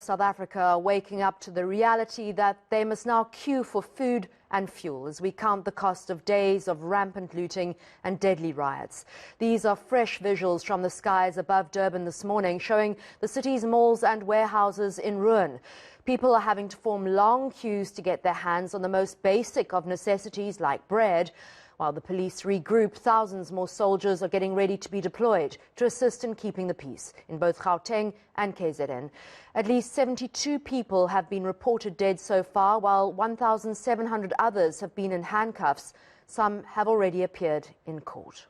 South Africa are waking up to the reality that they must now queue for food and fuel as we count the cost of days of rampant looting and deadly riots. These are fresh visuals from the skies above Durban this morning, showing the city's malls and warehouses in ruin. People are having to form long queues to get their hands on the most basic of necessities like bread. While the police regroup, thousands more soldiers are getting ready to be deployed to assist in keeping the peace in both Gauteng and KZN. At least 72 people have been reported dead so far, while 1,700 others have been in handcuffs. Some have already appeared in court.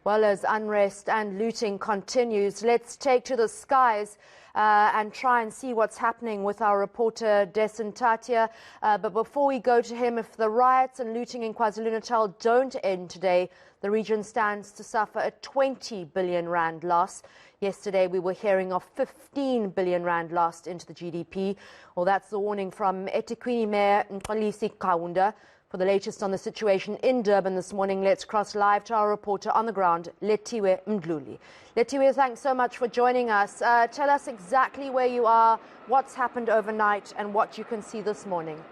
Well, as unrest and looting continues, let's take to the skies and try and see what's happening with our reporter Desin Tatia. But before we go to him, if the riots and looting in KwaZulu-Natal don't end today, the region stands to suffer a 20 billion rand loss. Yesterday, we were hearing of 15 billion rand lost into the GDP. Well, that's the warning from eThekwini Mayor Mxolisi Kaunda. For the latest on the situation in Durban this morning, let's cross live to our reporter on the ground, Letiwe Mdluli. Letiwe, thanks so much for joining us. Tell us exactly where you are, what's happened overnight, and what you can see this morning.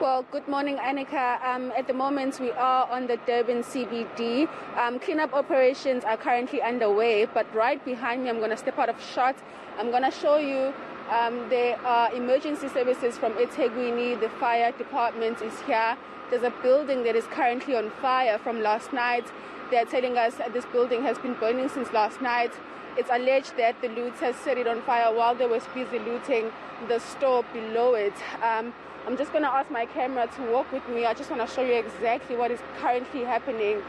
Well, good morning, Annika. At the moment, we are on the Durban CBD. Cleanup operations are currently underway, but right behind me, I'm going to step out of shot. I'm going to show you there are emergency services from eThekwini. The fire department is here. There's a building that is currently on fire from last night. They're telling us that this building has been burning since last night. It's alleged that the looters set it on fire while they were busy looting the store below it. I'm just going to ask my camera to walk with me. I just want to show you exactly what is currently happening.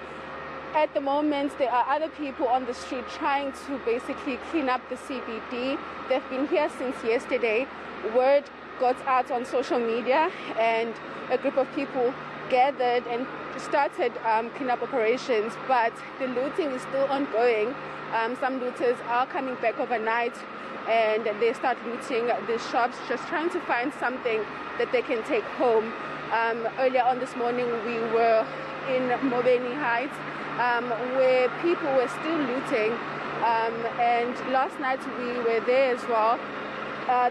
At the moment, there are other people on the street trying to basically clean up the CBD. They've been here since yesterday. Word got out on social media and a group of people gathered and started cleanup operations, but the looting is still ongoing. Some looters are coming back overnight and they start looting the shops, just trying to find something that they can take home. Earlier on this morning, we were in Mobeni Heights, where people were still looting, and last night we were there as well.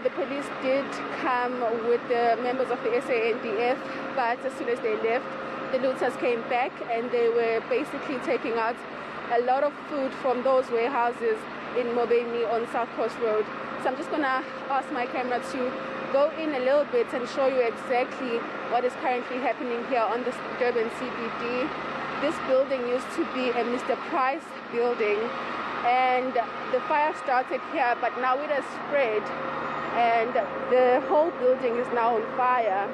The police did come with the members of the SANDF, but as soon as they left, the looters came back and they were basically taking out a lot of food from those warehouses in Mobeni on South Coast Road. So I'm just going to ask my camera to go in a little bit and show you exactly what is currently happening here on the Durban CBD. This building used to be a Mr. Price building, and the fire started here, but now it has spread and the whole building is now on fire.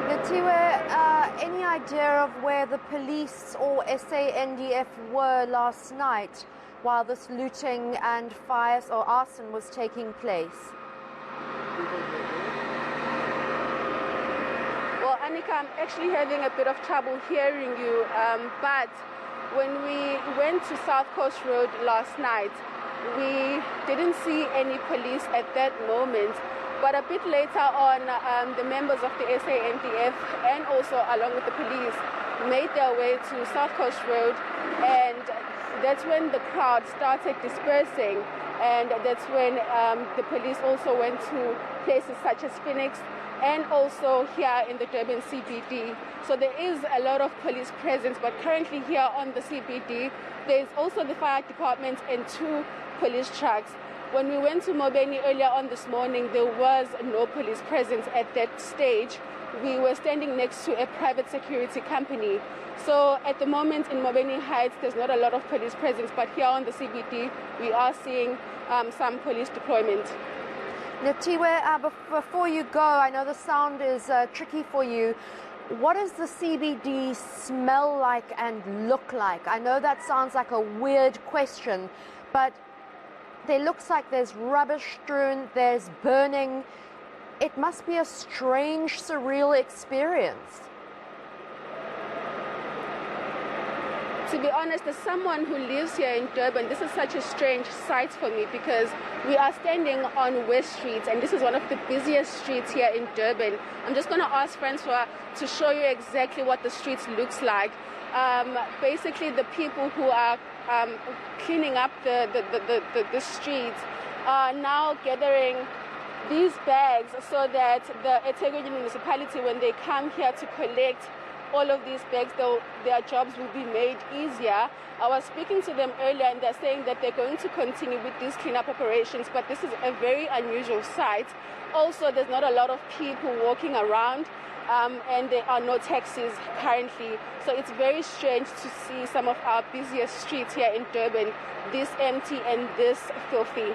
Letiwe, any idea of where the police or SANDF were last night while this looting and fires or arson was taking place? Well, Annika, I'm actually having a bit of trouble hearing you, but when we went to South Coast Road last night, we didn't see any police at that moment. But a bit later on, the members of the SANDF and also along with the police made their way to South Coast Road, and that's when the crowd started dispersing, and that's when the police also went to places such as Phoenix and also here in the Durban CBD. So there is a lot of police presence, but currently here on the CBD, there's also the fire department and 2 police trucks. When we went to Mobeni earlier on this morning, there was no police presence at that stage. We were standing next to a private security company. So at the moment in Mobeni Heights, there's not a lot of police presence, but here on the CBD, we are seeing some police deployment. Letiwe, before you go, I know the sound is tricky for you. What does the CBD smell like and look like? I know that sounds like a weird question, but there looks like there's rubbish strewn, there's burning. It must be a strange, surreal experience. To be honest, as someone who lives here in Durban, this is such a strange sight for me because we are standing on West Street and this is one of the busiest streets here in Durban. I'm just going to ask Francois to show you exactly what the streets looks like. Basically, the people who are cleaning up the streets are now gathering these bags so that the eThekwini municipality, when they come here to collect all of these bags, their jobs will be made easier. I was speaking to them earlier and they're saying that they're going to continue with these cleanup operations, but this is a very unusual sight. Also, there's not a lot of people walking around and there are no taxis currently. So it's very strange to see some of our busiest streets here in Durban this empty and this filthy.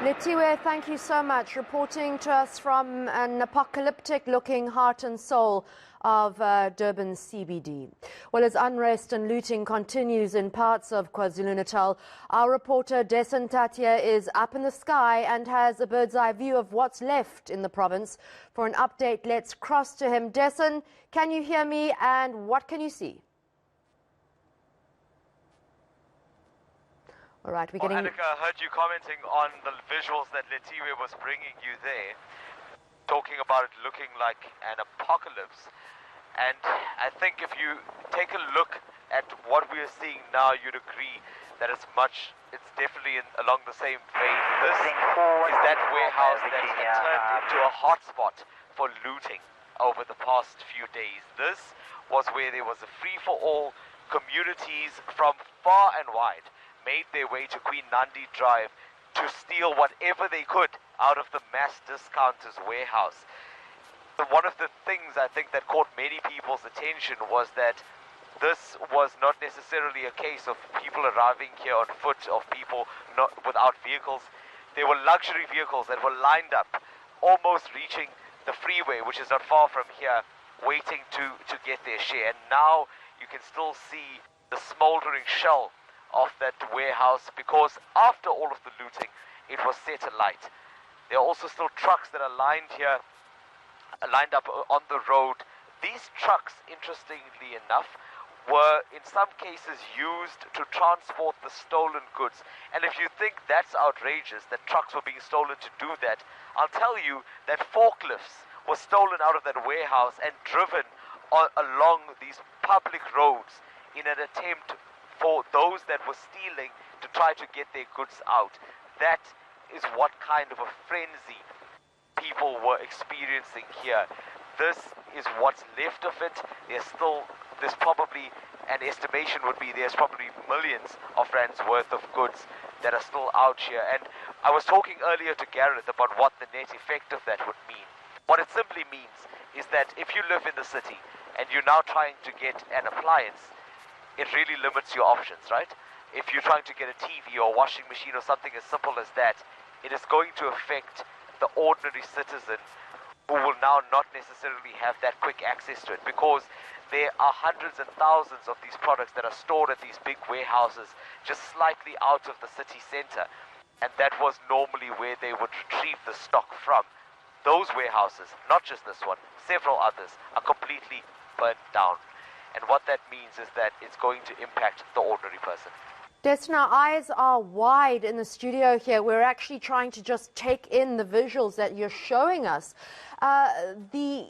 Letiwe, thank you so much. Reporting to us from an apocalyptic-looking heart and soul of Durban CBD. Well, as unrest and looting continues in parts of KwaZulu-Natal, our reporter Desan Tatia is up in the sky and has a bird's-eye view of what's left in the province. For an update, let's cross to him. Desan, can you hear me, and what can you see? All right, we're getting... Annika, I heard you commenting on the visuals that Letiwe was bringing you there, talking about it looking like an apocalypse. And I think if you take a look at what we are seeing now, you'd agree that it's definitely along the same vein. This is that warehouse that had turned into a hotspot for looting over the past few days. This was where there was a free-for-all. Communities from far and wide made their way to Queen Nandi Drive to steal whatever they could out of the mass discounters warehouse. One of the things I think that caught many people's attention was that this was not necessarily a case of people arriving here on foot, of people not without vehicles. There were luxury vehicles that were lined up, almost reaching the freeway, which is not far from here, waiting to get their share. And now you can still see the smoldering shell of that warehouse, because after all of the looting, it was set alight. There are also still trucks that are lined up on the road. These trucks, interestingly enough, were in some cases used to transport the stolen goods. And if you think that's outrageous, that trucks were being stolen to do that, I'll tell you that forklifts were stolen out of that warehouse and driven along these public roads in an attempt for those that were stealing to try to get their goods out. That is what kind of a frenzy people were experiencing here. This is what's left of it. There's probably, an estimation would be there's probably millions of rands worth of goods that are still out here. And I was talking earlier to Gareth about what the net effect of that would mean. What it simply means is that if you live in the city and you're now trying to get an appliance, it really limits your options, right? If you're trying to get a TV or a washing machine or something as simple as that, it is going to affect the ordinary citizen who will now not necessarily have that quick access to it, because there are hundreds and thousands of these products that are stored at these big warehouses just slightly out of the city center, and that was normally where they would retrieve the stock from. Those warehouses, not just this one, several others, are completely burnt down. And what that means is that it's going to impact the ordinary person. Destin, our eyes are wide in the studio here. We're actually trying to just take in the visuals that you're showing us. The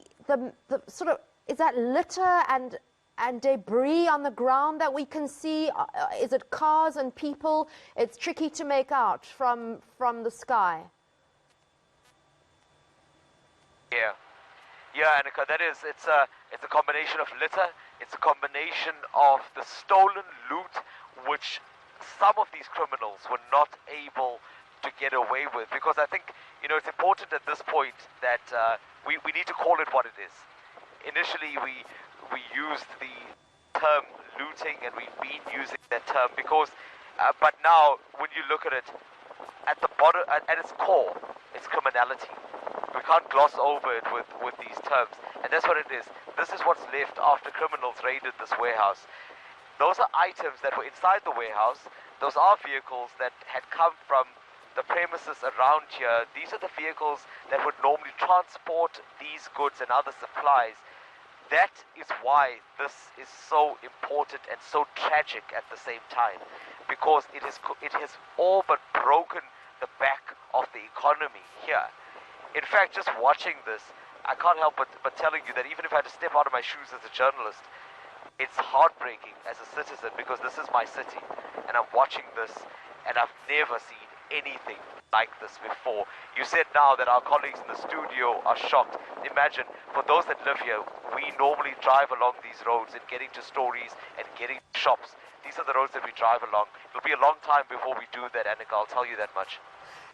sort of, is that litter and debris on the ground that we can see? Is it cars and people? It's tricky to make out from the sky. Yeah, Annika, it's a combination of litter. It's a combination of the stolen loot, which some of these criminals were not able to get away with. Because I think, it's important at this point that we need to call it what it is. Initially, we used the term looting, and we've been using that term because, but now when you look at it, at the bottom, at its core, it's criminality. We can't gloss over it with these terms. And that's what it is. This is what's left after criminals raided this warehouse. Those are items that were inside the warehouse. Those are vehicles that had come from the premises around here. These are the vehicles that would normally transport these goods and other supplies. That is why this is so important and so tragic at the same time, because it has all but broken the back of the economy here. In fact, just watching this, I can't help but telling you that even if I had to step out of my shoes as a journalist, it's heartbreaking as a citizen, because this is my city. and I'm watching this, and I've never seen anything like this before. You said now that our colleagues in the studio are shocked. Imagine, for those that live here, we normally drive along these roads and getting to stories and getting to shops. These are the roads that we drive along. It'll be a long time before we do that, Annika, I'll tell you that much.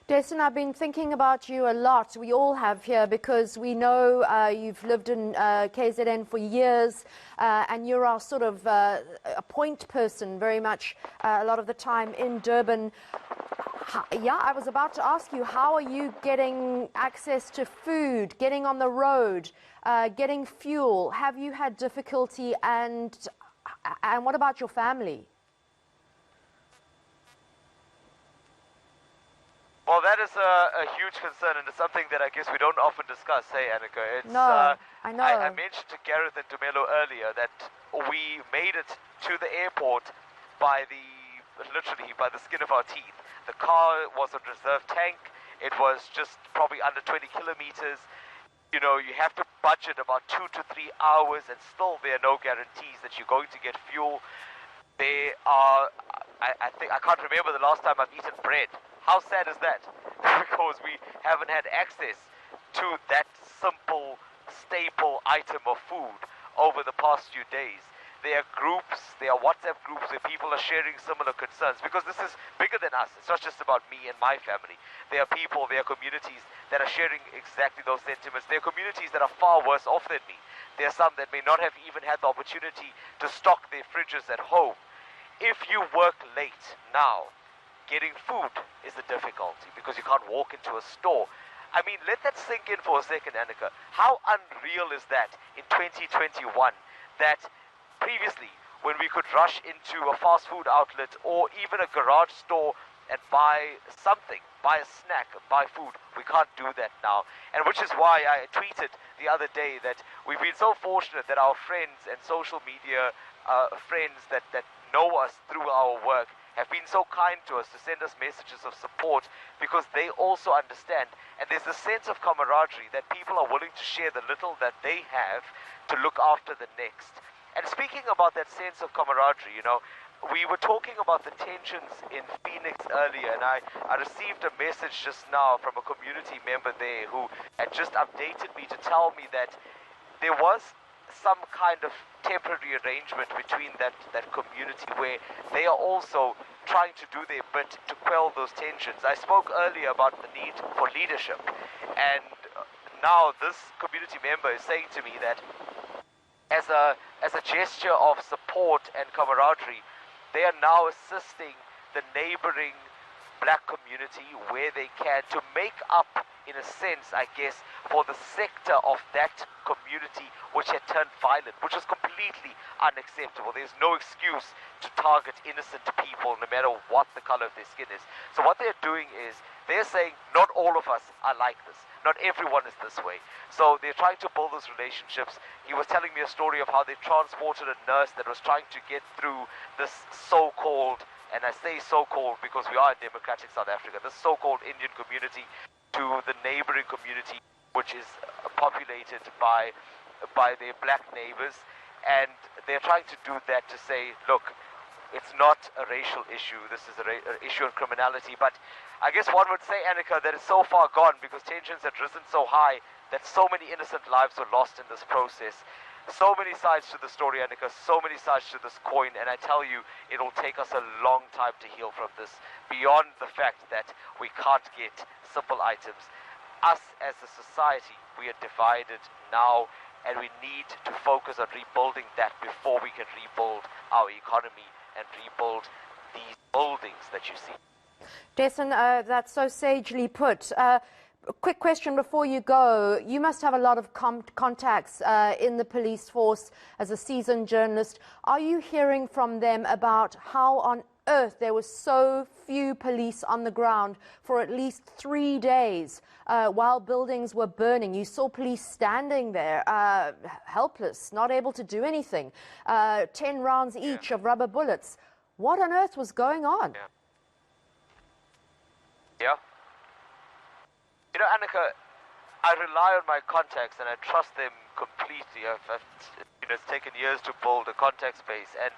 Jason, I've been thinking about you a lot. We all have here because we know you've lived in KZN for years and you're our sort of a point person very much a lot of the time in Durban. Yeah, I was about to ask you, how are you getting access to food, getting on the road, getting fuel? Have you had difficulty, and what about your family? Well, that is a huge concern, and it's something that I guess we don't often discuss, hey, Annika? It's, no, I know. I mentioned to Gareth and Dumelo earlier that we made it to the airport literally by the skin of our teeth. The car was a reserve tank. It was just probably under 20 kilometers. You know, you have to budget about 2 to 3 hours, and still there are no guarantees that you're going to get fuel. There are, I think, I can't remember the last time I've eaten bread. How sad is that? Because we haven't had access to that simple, staple item of food over the past few days. There are groups, there are WhatsApp groups where people are sharing similar concerns, because this is bigger than us. It's not just about me and my family. There are people, there are communities that are sharing exactly those sentiments. There are communities that are far worse off than me. There are some that may not have even had the opportunity to stock their fridges at home. If you work late now, getting food is a difficulty because you can't walk into a store. I mean, let that sink in for a second, Annika. How unreal is that in 2021 that previously, when we could rush into a fast food outlet or even a garage store and buy something, buy a snack, buy food, we can't do that now. And which is why I tweeted the other day that we've been so fortunate that our friends and social media friends that know us through our work have been so kind to us to send us messages of support, because they also understand, and there's a sense of camaraderie that people are willing to share the little that they have to look after the next. And speaking about that sense of camaraderie, you know, we were talking about the tensions in Phoenix earlier, and I received a message just now from a community member there who had just updated me to tell me that there was some kind of temporary arrangement between that community where they are also trying to do their bit to quell those tensions. I spoke earlier about the need for leadership, and now this community member is saying to me that as a gesture of support and camaraderie, they are now assisting the neighboring black community where they can to make up, in a sense, I guess, for the sector of that community which had turned violent, which is completely unacceptable. There's no excuse to target innocent people, no matter what the color of their skin is. So what they're doing is, they're saying, not all of us are like this. Not everyone is this way. So they're trying to build those relationships. He was telling me a story of how they transported a nurse that was trying to get through this so-called, and I say so-called because we are in democratic South Africa, this so-called Indian community to the neighboring community, which is populated by their black neighbors. And they're trying to do that to say, look, it's not a racial issue, this is an issue of criminality. But I guess one would say, Annika, that it's so far gone because tensions had risen so high that so many innocent lives were lost in this process. So many sides to the story, Annika, so many sides to this coin, and I tell you, it'll take us a long time to heal from this, beyond the fact that we can't get simple items. Us as a society, we are divided now, and we need to focus on rebuilding that before we can rebuild our economy and rebuild these buildings that you see. Jason, that's so sagely put. Quick question before you go. You must have a lot of contacts in the police force as a seasoned journalist. Are you hearing from them about how on earth there were so few police on the ground for at least 3 days while buildings were burning? You saw police standing there, helpless, not able to do anything. 10 rounds each of rubber bullets. What on earth was going on? Yeah. You know, Annika, I rely on my contacts and I trust them completely. It's taken years to build a contact space, and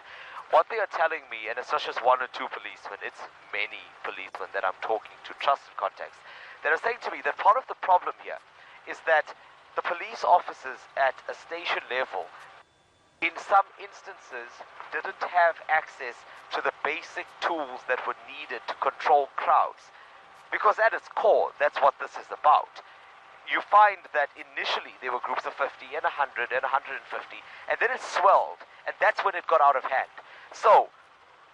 what they are telling me, and it's not just one or two policemen, it's many policemen that I'm talking to, trusted contacts, that are saying to me that part of the problem here is that the police officers at a station level, in some instances, didn't have access to the basic tools that were needed to control crowds. Because at its core, that's what this is about. You find that initially there were groups of 50 and 100 and 150, and then it swelled, and that's when it got out of hand. So,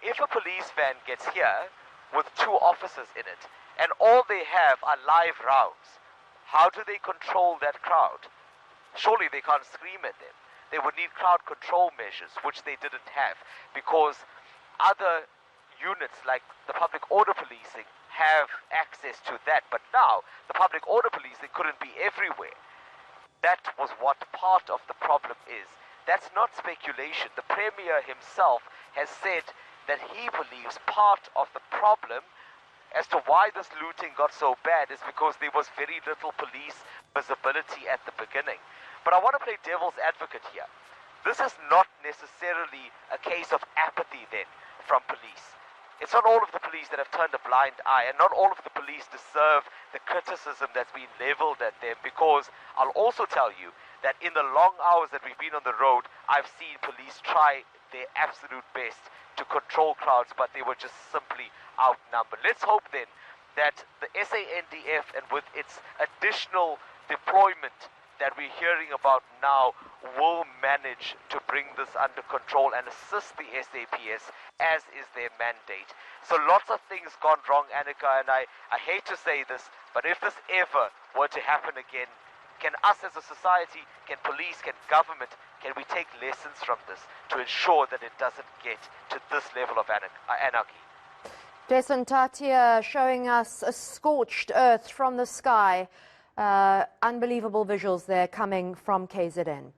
if a police van gets here with 2 officers in it, and all they have are live rounds, how do they control that crowd? Surely they can't scream at them. They would need crowd control measures, which they didn't have, because other units like the public order policing have access to that. But now, the public order policing couldn't be everywhere. That was what part of the problem is. That's not speculation. The Premier himself has said that he believes part of the problem as to why this looting got so bad is because there was very little police visibility at the beginning. But I want to play devil's advocate here. This is not necessarily a case of apathy then from police. It's not all of the police that have turned a blind eye, and not all of the police deserve the criticism that's been leveled at them, because I'll also tell you that in the long hours that we've been on the road, I've seen police try their absolute best to control crowds, but they were just simply outnumbered. Let's hope then that the SANDF, and with its additional deployment that we're hearing about now, will manage to bring this under control and assist the SAPS, as is their mandate. So lots of things gone wrong, Annika, and I hate to say this, but if this ever were to happen again, can us as a society, can police, can government, can we take lessons from this to ensure that it doesn't get to this level of anarchy? Jason Tatia showing us a scorched earth from the sky. Unbelievable visuals there coming from KZN.